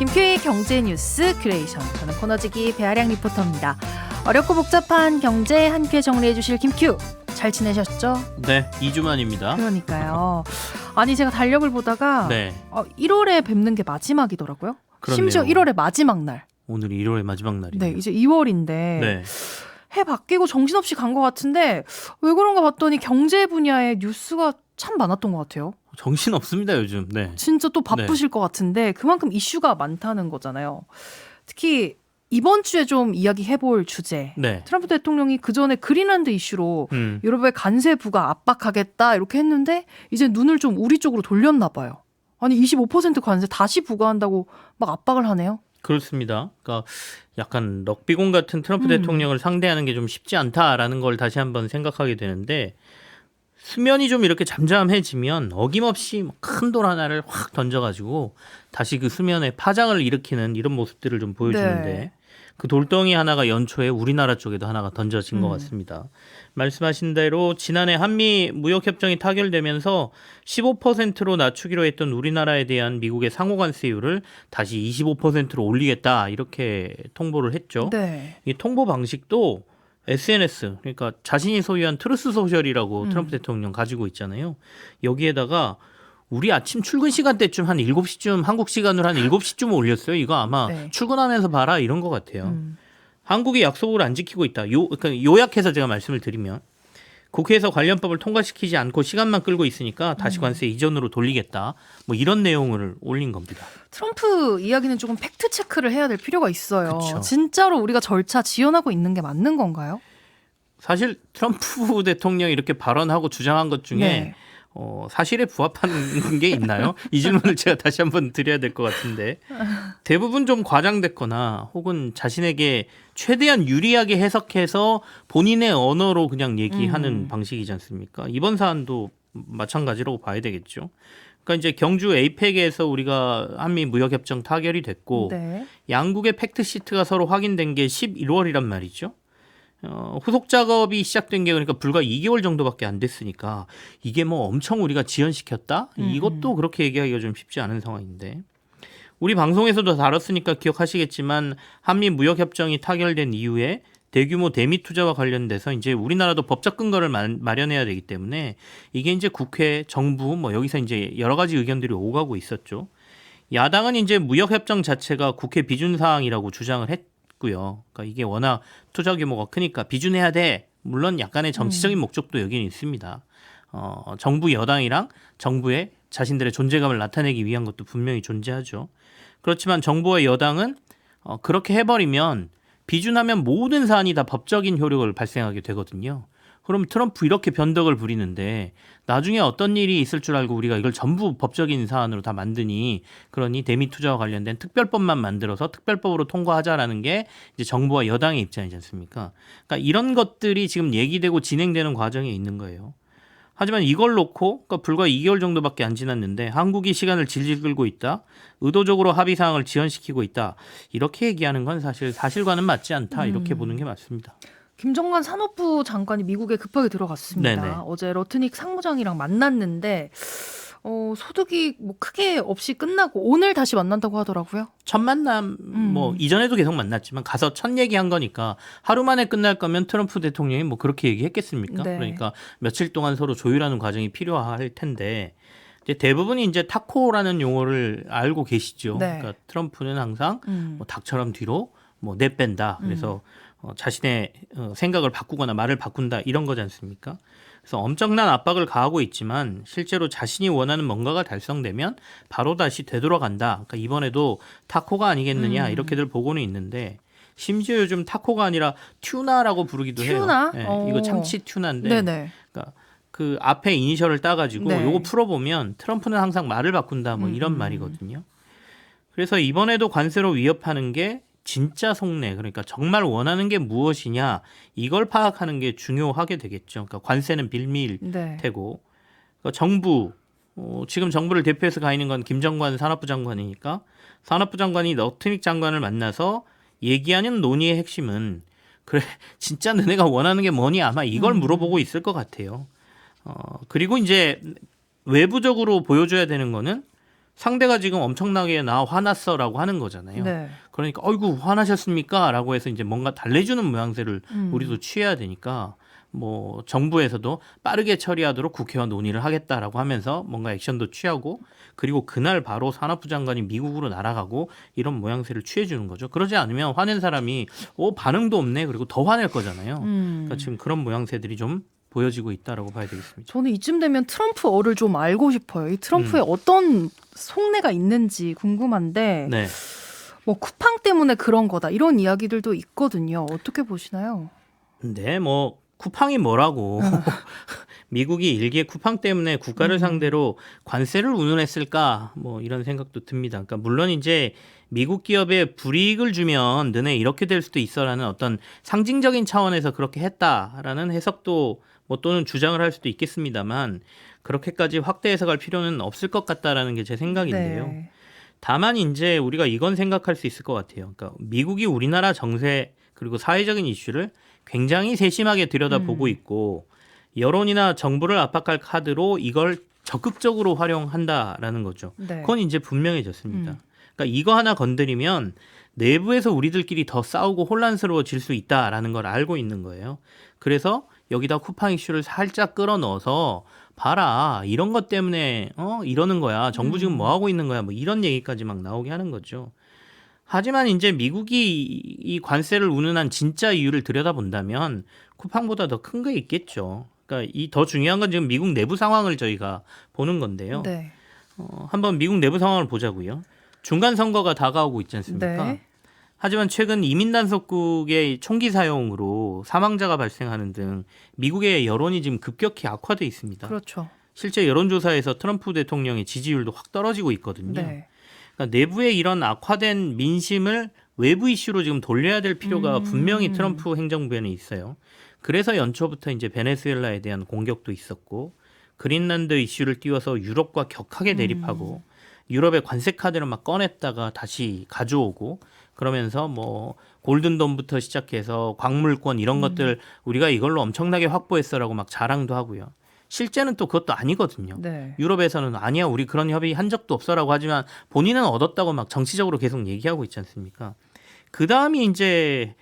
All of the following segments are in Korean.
김큐의 경제뉴스 큐레이션. 저는 코너지기 배아량 리포터입니다. 어렵고 복잡한 경제 한 큐에 정리해 주실 김큐. 잘 지내셨죠? 네, 2주 만입니다. 그러니까요. 아니 제가 달력을 보다가 네. 1월에 뵙는 게 마지막이더라고요. 그렇네요. 심지어 1월의 마지막 날. 오늘이 1월의 마지막 날이네요. 네, 이제 2월인데 네. 해 바뀌고 정신없이 간 것 같은데 왜 그런가 봤더니 경제 분야의 뉴스가 참 많았던 것 같아요. 정신 없습니다 요즘. 네. 진짜 또 바쁘실 것 같은데 그만큼 이슈가 많다는 거잖아요. 특히 이번 주에 좀 이야기해볼 주제. 네. 트럼프 대통령이 그전에 그린란드 이슈로 유럽의 관세 부과 압박하겠다 이렇게 했는데 이제 눈을 좀 우리 쪽으로 돌렸나 봐요. 아니 25% 관세 다시 부과한다고 막 압박을 하네요. 그렇습니다. 그러니까 약간 럭비공 같은 트럼프 대통령을 상대하는 게 좀 쉽지 않다라는 걸 다시 한번 생각하게 되는데 수면이 좀 이렇게 잠잠해지면 어김없이 큰 돌 하나를 확 던져가지고 다시 그 수면에 파장을 일으키는 이런 모습들을 좀 보여주는데 네. 그 돌덩이 하나가 연초에 우리나라 쪽에도 하나가 던져진 것 같습니다. 말씀하신 대로 지난해 한미 무역협정이 타결되면서 15%로 낮추기로 했던 우리나라에 대한 미국의 상호관세율을 다시 25%로 올리겠다 이렇게 통보를 했죠. 네. 이 통보 방식도 SNS, 그러니까 자신이 소유한 트루스 소셜이라고 트럼프 대통령 가지고 있잖아요. 여기에다가 우리 아침 출근 시간대쯤 한 7시쯤 한국 시간으로 한 7시쯤 올렸어요. 이거 아마 네. 출근하면서 봐라 이런 것 같아요. 한국이 약속을 안 지키고 있다. 그러니까 요약해서 제가 말씀을 드리면 국회에서 관련법을 통과시키지 않고 시간만 끌고 있으니까 다시 관세 이전으로 돌리겠다. 뭐 이런 내용을 올린 겁니다. 트럼프 이야기는 조금 팩트 체크를 해야 될 필요가 있어요. 그쵸. 진짜로 우리가 절차 지연하고 있는 게 맞는 건가요? 사실 트럼프 대통령이 이렇게 발언하고 주장한 것 중에 네. 사실에 부합하는 게 있나요? 이 질문을 제가 다시 한번 드려야 될 것 같은데 대부분 좀 과장됐거나 혹은 자신에게 최대한 유리하게 해석해서 본인의 언어로 그냥 얘기하는 방식이지 않습니까? 이번 사안도 마찬가지라고 봐야 되겠죠. 그러니까 이제 경주 에이펙에서 우리가 한미 무역협정 타결이 됐고 네. 양국의 팩트 시트가 서로 확인된 게 11월이란 말이죠. 후속 작업이 시작된 게 그러니까 불과 2개월 정도밖에 안 됐으니까 이게 뭐 엄청 우리가 지연시켰다? 이것도 그렇게 얘기하기가 좀 쉽지 않은 상황인데 우리 방송에서도 다뤘으니까 기억하시겠지만 한미 무역협정이 타결된 이후에 대규모 대미 투자와 관련돼서 이제 우리나라도 법적 근거를 마련해야 되기 때문에 이게 이제 국회, 정부 뭐 여기서 이제 여러 가지 의견들이 오가고 있었죠. 야당은 이제 무역협정 자체가 국회 비준 사항이라고 주장을 했고요. 그러니까 이게 워낙 투자 규모가 크니까 비준해야 돼. 물론 약간의 정치적인 목적도 여기는 있습니다. 정부 여당이랑 정부의 자신들의 존재감을 나타내기 위한 것도 분명히 존재하죠. 그렇지만 정부와 여당은 그렇게 해버리면 비준하면 모든 사안이 다 법적인 효력을 발생하게 되거든요. 그럼 트럼프 이렇게 변덕을 부리는데 나중에 어떤 일이 있을 줄 알고 우리가 이걸 전부 법적인 사안으로 다 만드니 그러니 대미 투자와 관련된 특별법만 만들어서 특별법으로 통과하자라는 게 이제 정부와 여당의 입장이지 않습니까? 그러니까 이런 것들이 지금 얘기되고 진행되는 과정에 있는 거예요. 하지만 이걸 놓고 그러니까 불과 2개월 정도밖에 안 지났는데 한국이 시간을 질질 끌고 있다. 의도적으로 합의 사항을 지연시키고 있다. 이렇게 얘기하는 건 사실 사실과는 맞지 않다. 이렇게 보는 게 맞습니다. 김정관 산업부 장관이 미국에 급하게 들어갔습니다. 네네. 어제 러트닉 상무장이랑 만났는데 소득이 뭐 크게 없이 끝나고 오늘 다시 만난다고 하더라고요. 첫 만남 뭐 이전에도 계속 만났지만 가서 첫 얘기한 거니까 하루 만에 끝날 거면 트럼프 대통령이 뭐 그렇게 얘기했겠습니까? 네. 그러니까 며칠 동안 서로 조율하는 과정이 필요할 텐데 이제 대부분이 이제 타코라는 용어를 알고 계시죠. 네. 그러니까 트럼프는 항상 뭐 닭처럼 뒤로 뭐 내뺀다. 그래서 자신의 생각을 바꾸거나 말을 바꾼다 이런 거지 않습니까? 그래서 엄청난 압박을 가하고 있지만 실제로 자신이 원하는 뭔가가 달성되면 바로 다시 되돌아간다. 그러니까 이번에도 타코가 아니겠느냐 이렇게들 보고는 있는데 심지어 요즘 타코가 아니라 튜나라고 부르기도 튜나? 해요. 네, 이거 참치 튜나인데 네네. 그러니까 그 앞에 이니셜을 따가지고 네. 요거 풀어보면 트럼프는 항상 말을 바꾼다 뭐 이런 말이거든요. 그래서 이번에도 관세로 위협하는 게 진짜 속내 그러니까 정말 원하는 게 무엇이냐 이걸 파악하는 게 중요하게 되겠죠. 그러니까 관세는 빌미일 네. 테고 그러니까 정부 지금 정부를 대표해서 가 있는 건 김정관 산업부 장관이니까 산업부 장관이 러트닉 장관을 만나서 얘기하는 논의의 핵심은 그래 진짜 너네가 원하는 게 뭐니 아마 이걸 물어보고 있을 것 같아요. 그리고 이제 외부적으로 보여줘야 되는 거는 상대가 지금 엄청나게 나 화났어라고 하는 거잖아요. 네. 그러니까 어이구 화나셨습니까?라고 해서 이제 뭔가 달래주는 모양새를 우리도 취해야 되니까 뭐 정부에서도 빠르게 처리하도록 국회와 논의를 하겠다라고 하면서 뭔가 액션도 취하고 그리고 그날 바로 산업부 장관이 미국으로 날아가고 이런 모양새를 취해주는 거죠. 그러지 않으면 화낸 사람이 반응도 없네 그리고 더 화낼 거잖아요. 그러니까 지금 그런 모양새들이 좀 보여지고 있다라고 봐야 되겠습니다. 저는 이쯤 되면 트럼프어를 좀 알고 싶어요. 이 트럼프에 어떤 속내가 있는지 궁금한데 네. 뭐 쿠팡 때문에 그런 거다 이런 이야기들도 있거든요. 어떻게 보시나요? 네, 뭐 쿠팡이 뭐라고 미국이 일개 쿠팡 때문에 국가를 상대로 관세를 운운했을까 뭐 이런 생각도 듭니다. 그러니까 물론 이제 미국 기업에 불이익을 주면 너네 이렇게 될 수도 있어라는 어떤 상징적인 차원에서 그렇게 했다라는 해석도 뭐 또는 주장을 할 수도 있겠습니다만 그렇게까지 확대 해석할 필요는 없을 것 같다라는 게 제 생각인데요. 네. 다만 이제 우리가 이건 생각할 수 있을 것 같아요. 그러니까 미국이 우리나라 정세 그리고 사회적인 이슈를 굉장히 세심하게 들여다보고 있고 여론이나 정부를 압박할 카드로 이걸 적극적으로 활용한다라는 거죠. 네. 그건 이제 분명해졌습니다. 그러니까 이거 하나 건드리면 내부에서 우리들끼리 더 싸우고 혼란스러워질 수 있다라는 걸 알고 있는 거예요. 그래서 여기다 쿠팡 이슈를 살짝 끌어넣어서 봐라 이런 것 때문에 이러는 거야. 정부 지금 뭐 하고 있는 거야. 뭐 이런 얘기까지 막 나오게 하는 거죠. 하지만 이제 미국이 이 관세를 운운한 진짜 이유를 들여다본다면 쿠팡보다 더 큰 게 있겠죠. 그러니까 이 더 중요한 건 지금 미국 내부 상황을 저희가 보는 건데요. 네. 한번 미국 내부 상황을 보자고요. 중간 선거가 다가오고 있지 않습니까? 네. 하지만 최근 이민 단속국의 총기 사용으로 사망자가 발생하는 등 미국의 여론이 지금 급격히 악화돼 있습니다. 그렇죠. 실제 여론조사에서 트럼프 대통령의 지지율도 확 떨어지고 있거든요. 네. 그러니까 내부의 이런 악화된 민심을 외부 이슈로 지금 돌려야 될 필요가 분명히 트럼프 행정부에는 있어요. 그래서 연초부터 이제 베네수엘라에 대한 공격도 있었고 그린란드 이슈를 띄워서 유럽과 격하게 대립하고 유럽의 관세 카드를 막 꺼냈다가 다시 가져오고 그러면서 뭐 골든돔부터 시작해서 광물권 이런 것들 우리가 이걸로 엄청나게 확보했어라고 막 자랑도 하고요. 실제는 또 그것도 아니거든요. 네. 유럽에서는 아니야 우리 그런 협의 한 적도 없어라고 하지만 본인은 얻었다고 막 정치적으로 계속 얘기하고 있지 않습니까? 그 다음이 이제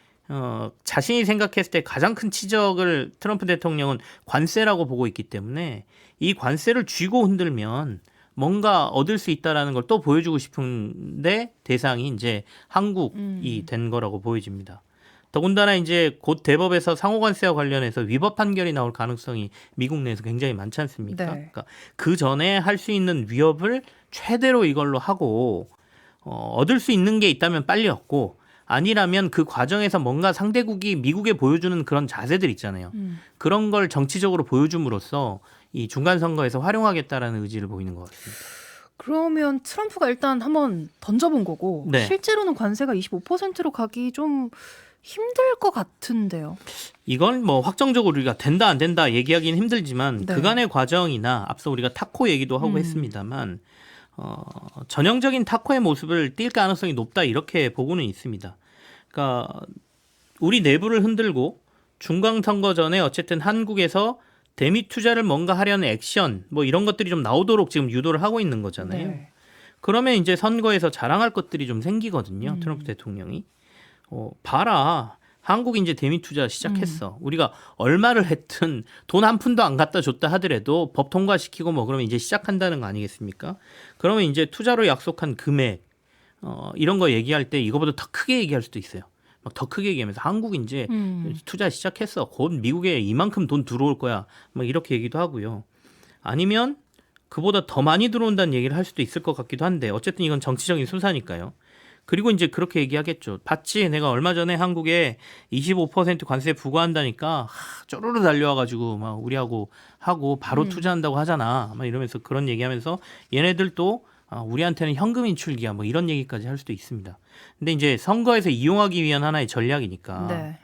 자신이 생각했을 때 가장 큰 치적을 트럼프 대통령은 관세라고 보고 있기 때문에 이 관세를 쥐고 흔들면 뭔가 얻을 수 있다라는 걸 또 보여주고 싶은데 대상이 이제 한국이 된 거라고 보여집니다. 더군다나 이제 곧 대법에서 상호관세와 관련해서 위법 판결이 나올 가능성이 미국 내에서 굉장히 많지 않습니까? 네. 그러니까 그 전에 할 수 있는 위협을 최대로 이걸로 하고 얻을 수 있는 게 있다면 빨리 얻고 아니라면 그 과정에서 뭔가 상대국이 미국에 보여주는 그런 자세들 있잖아요. 그런 걸 정치적으로 보여줌으로써 이 중간 선거에서 활용하겠다라는 의지를 보이는 것 같습니다. 그러면 트럼프가 일단 한번 던져본 거고 네. 실제로는 관세가 25%로 가기 좀 힘들 것 같은데요. 이건 뭐 확정적으로 우리가 된다 안 된다 얘기하기는 힘들지만 네. 그간의 과정이나 앞서 우리가 타코 얘기도 하고 했습니다만 전형적인 타코의 모습을 띌 가능성이 높다 이렇게 보고는 있습니다. 그러니까 우리 내부를 흔들고 중간선거 전에 어쨌든 한국에서 대미 투자를 뭔가 하려는 액션 뭐 이런 것들이 좀 나오도록 지금 유도를 하고 있는 거잖아요. 네. 그러면 이제 선거에서 자랑할 것들이 좀 생기거든요. 트럼프 대통령이. 봐라. 한국이 이제 대미 투자 시작했어. 우리가 얼마를 했든 돈 한 푼도 안 갖다 줬다 하더라도 법 통과시키고 뭐 그러면 이제 시작한다는 거 아니겠습니까? 그러면 이제 투자로 약속한 금액 이런 거 얘기할 때 이거보다 더 크게 얘기할 수도 있어요. 막 더 크게 얘기하면서 한국이 이제 투자 시작했어. 곧 미국에 이만큼 돈 들어올 거야. 막 이렇게 얘기도 하고요. 아니면 그보다 더 많이 들어온다는 얘기를 할 수도 있을 것 같기도 한데 어쨌든 이건 정치적인 수사니까요. 그리고 이제 그렇게 얘기하겠죠. 봤지? 내가 얼마 전에 한국에 25% 관세 부과한다니까 쪼르르 달려와가지고 막 우리하고 하고 바로 투자한다고 하잖아. 막 이러면서 그런 얘기하면서 얘네들도 우리한테는 현금 인출기야 뭐 이런 얘기까지 할 수도 있습니다. 근데 이제 선거에서 이용하기 위한 하나의 전략이니까. 네.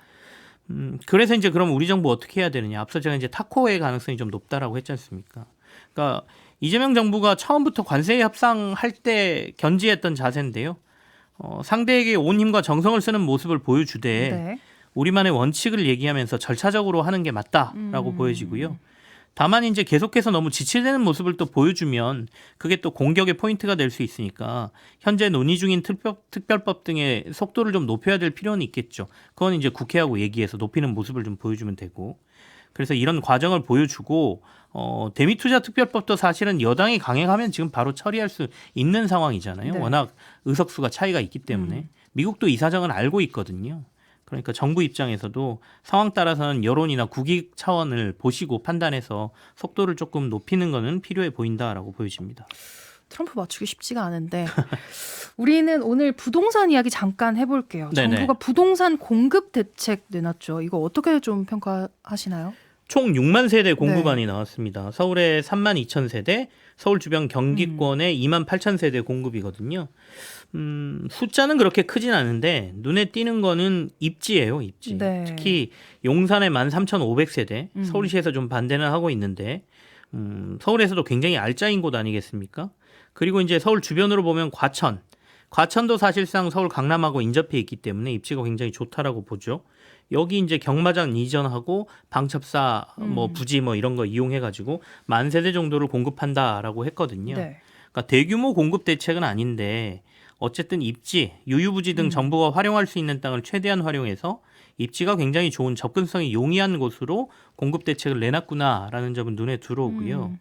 그래서 이제 그럼 우리 정부 어떻게 해야 되느냐. 앞서 제가 이제 타코의 가능성이 좀 높다라고 했지 않습니까? 그러니까 이재명 정부가 처음부터 관세 협상할 때 견지했던 자세인데요. 상대에게 온 힘과 정성을 쓰는 모습을 보여주되 네. 우리만의 원칙을 얘기하면서 절차적으로 하는 게 맞다라고 보여지고요. 다만 이제 계속해서 너무 지체되는 모습을 또 보여주면 그게 또 공격의 포인트가 될 수 있으니까 현재 논의 중인 특별법 등의 속도를 좀 높여야 될 필요는 있겠죠. 그건 이제 국회하고 얘기해서 높이는 모습을 좀 보여주면 되고. 그래서 이런 과정을 보여주고 대미투자특별법도 사실은 여당이 강행하면 지금 바로 처리할 수 있는 상황이잖아요. 네. 워낙 의석수가 차이가 있기 때문에. 미국도 이 사정을 알고 있거든요. 그러니까 정부 입장에서도 상황 따라서는 여론이나 국익 차원을 보시고 판단해서 속도를 조금 높이는 것은 필요해 보인다라고 보여집니다. 트럼프 맞추기 쉽지가 않은데 우리는 오늘 부동산 이야기 잠깐 해볼게요. 네네. 정부가 부동산 공급 대책 내놨죠. 이거 어떻게 좀 평가하시나요? 총 6만 세대 공급안이 나왔습니다. 서울에 3만 2천 세대, 서울 주변 경기권에 2만 8천 세대 공급이거든요. 숫자는 그렇게 크진 않은데 눈에 띄는 거는 입지예요, 입지. 네. 특히 용산에 13,500세대, 서울시에서 좀 반대는 하고 있는데 서울에서도 굉장히 알짜인 곳 아니겠습니까? 그리고 이제 서울 주변으로 보면 과천도 사실상 서울 강남하고 인접해 있기 때문에 입지가 굉장히 좋다라고 보죠. 여기 이제 경마장 이전하고 방첩사 뭐 부지 뭐 이런 거 이용해 가지고 10,000 세대 정도를 공급한다라고 했거든요. 네. 그러니까 대규모 공급 대책은 아닌데 어쨌든 입지, 유유부지 등 정부가 활용할 수 있는 땅을 최대한 활용해서 입지가 굉장히 좋은 접근성이 용이한 곳으로 공급 대책을 내놨구나라는 점은 눈에 들어오고요.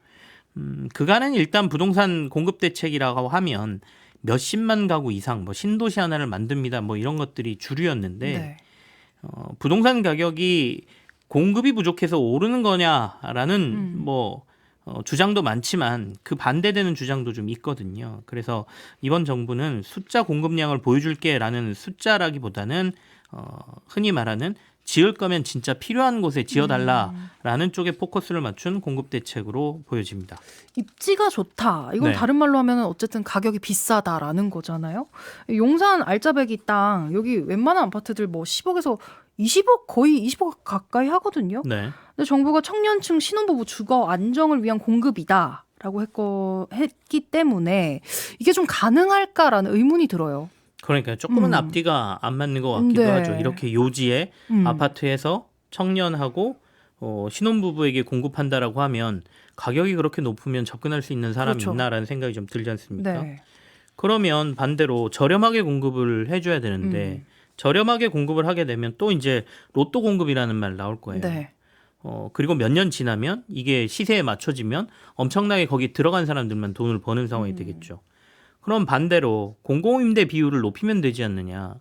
그간은 일단 부동산 공급 대책이라고 하면 몇십만 가구 이상 뭐 신도시 하나를 만듭니다. 뭐 이런 것들이 주류였는데 네. 부동산 가격이 공급이 부족해서 오르는 거냐라는 주장도 많지만 그 반대되는 주장도 좀 있거든요. 그래서 이번 정부는 숫자 공급량을 보여줄게라는 숫자라기보다는 흔히 말하는 지을 거면 진짜 필요한 곳에 지어달라라는 쪽에 포커스를 맞춘 공급 대책으로 보여집니다. 입지가 좋다. 이건 네. 다른 말로 하면 어쨌든 가격이 비싸다라는 거잖아요. 용산 알짜배기 땅 여기 웬만한 아파트들 뭐 10억에서 20억 거의 20억 가까이 하거든요. 네. 근데 정부가 청년층 신혼부부 주거 안정을 위한 공급이다라고 했기 때문에 이게 좀 가능할까라는 의문이 들어요. 그러니까 조금은 앞뒤가 안 맞는 것 같기도 네. 하죠. 이렇게 요지에 아파트에서 청년하고 신혼부부에게 공급한다라고 하면 가격이 그렇게 높으면 접근할 수 있는 사람이 그렇죠. 있나라는 생각이 좀 들지 않습니까? 네. 그러면 반대로 저렴하게 공급을 해줘야 되는데 저렴하게 공급을 하게 되면 또 이제 로또 공급이라는 말 나올 거예요. 네. 그리고 몇 년 지나면 이게 시세에 맞춰지면 엄청나게 거기 들어간 사람들만 돈을 버는 상황이 되겠죠. 그럼 반대로 공공임대 비율을 높이면 되지 않느냐.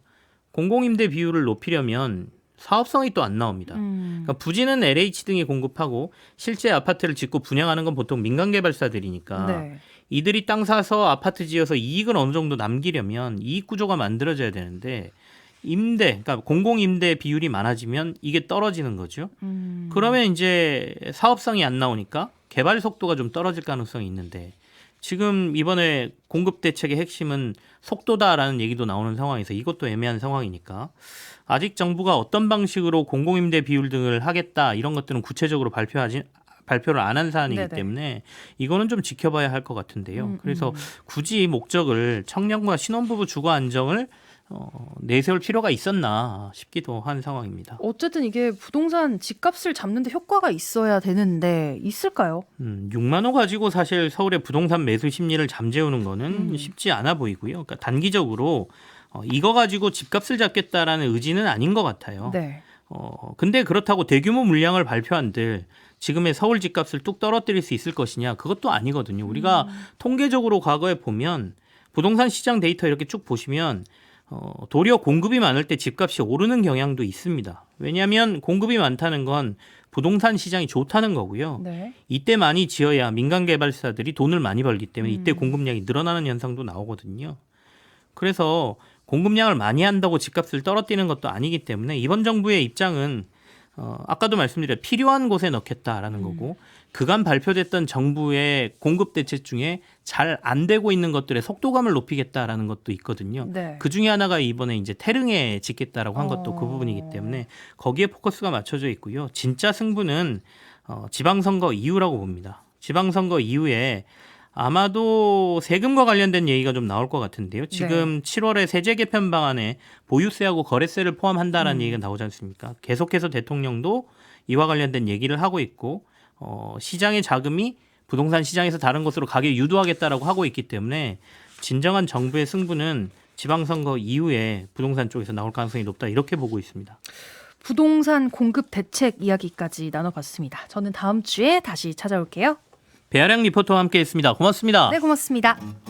공공임대 비율을 높이려면 사업성이 또 안 나옵니다. 그러니까 부지는 LH 등이 공급하고 실제 아파트를 짓고 분양하는 건 보통 민간개발사들이니까 네. 이들이 땅 사서 아파트 지어서 이익을 어느 정도 남기려면 이익 구조가 만들어져야 되는데 그러니까 공공임대 비율이 많아지면 이게 떨어지는 거죠. 그러면 이제 사업성이 안 나오니까 개발 속도가 좀 떨어질 가능성이 있는데 지금 이번에 공급 대책의 핵심은 속도다라는 얘기도 나오는 상황에서 이것도 애매한 상황이니까 아직 정부가 어떤 방식으로 공공임대 비율 등을 하겠다 이런 것들은 구체적으로 발표를 안 한 사안이기 네네. 때문에 이거는 좀 지켜봐야 할 것 같은데요. 그래서 굳이 목적을 청년과 신혼부부 주거 안정을 내세울 필요가 있었나 싶기도 한 상황입니다. 어쨌든 이게 부동산 집값을 잡는 데 효과가 있어야 되는데 있을까요? 6만 호 가지고 사실 서울의 부동산 매수 심리를 잠재우는 거는 쉽지 않아 보이고요. 그러니까 단기적으로 이거 가지고 집값을 잡겠다라는 의지는 아닌 것 같아요. 네. 근데 그렇다고 대규모 물량을 발표한들 지금의 서울 집값을 뚝 떨어뜨릴 수 있을 것이냐? 그것도 아니거든요. 우리가 통계적으로 과거에 보면 부동산 시장 데이터 이렇게 쭉 보시면 도리어 공급이 많을 때 집값이 오르는 경향도 있습니다. 왜냐하면 공급이 많다는 건 부동산 시장이 좋다는 거고요. 네. 이때 많이 지어야 민간 개발사들이 돈을 많이 벌기 때문에 이때 공급량이 늘어나는 현상도 나오거든요. 그래서 공급량을 많이 한다고 집값을 떨어뜨리는 것도 아니기 때문에 이번 정부의 입장은 아까도 말씀드린 필요한 곳에 넣겠다라는 거고 그간 발표됐던 정부의 공급 대책 중에 잘 안 되고 있는 것들의 속도감을 높이겠다라는 것도 있거든요. 네. 그 중에 하나가 이번에 이제 태릉에 짓겠다라고 한 것도 그 부분이기 때문에 거기에 포커스가 맞춰져 있고요. 진짜 승부는 지방선거 이후라고 봅니다. 지방선거 이후에 아마도 세금과 관련된 얘기가 좀 나올 것 같은데요. 지금 7월에 세제 개편 방안에 보유세하고 거래세를 포함한다라는 얘기가 나오지 않습니까? 계속해서 대통령도 이와 관련된 얘기를 하고 있고 시장의 자금이 부동산 시장에서 다른 곳으로 가게 유도하겠다라고 하고 있기 때문에 진정한 정부의 승부는 지방선거 이후에 부동산 쪽에서 나올 가능성이 높다 이렇게 보고 있습니다. 부동산 공급 대책 이야기까지 나눠봤습니다. 저는 다음 주에 다시 찾아올게요. 배아량 리포터와 함께했습니다. 고맙습니다. 네, 고맙습니다.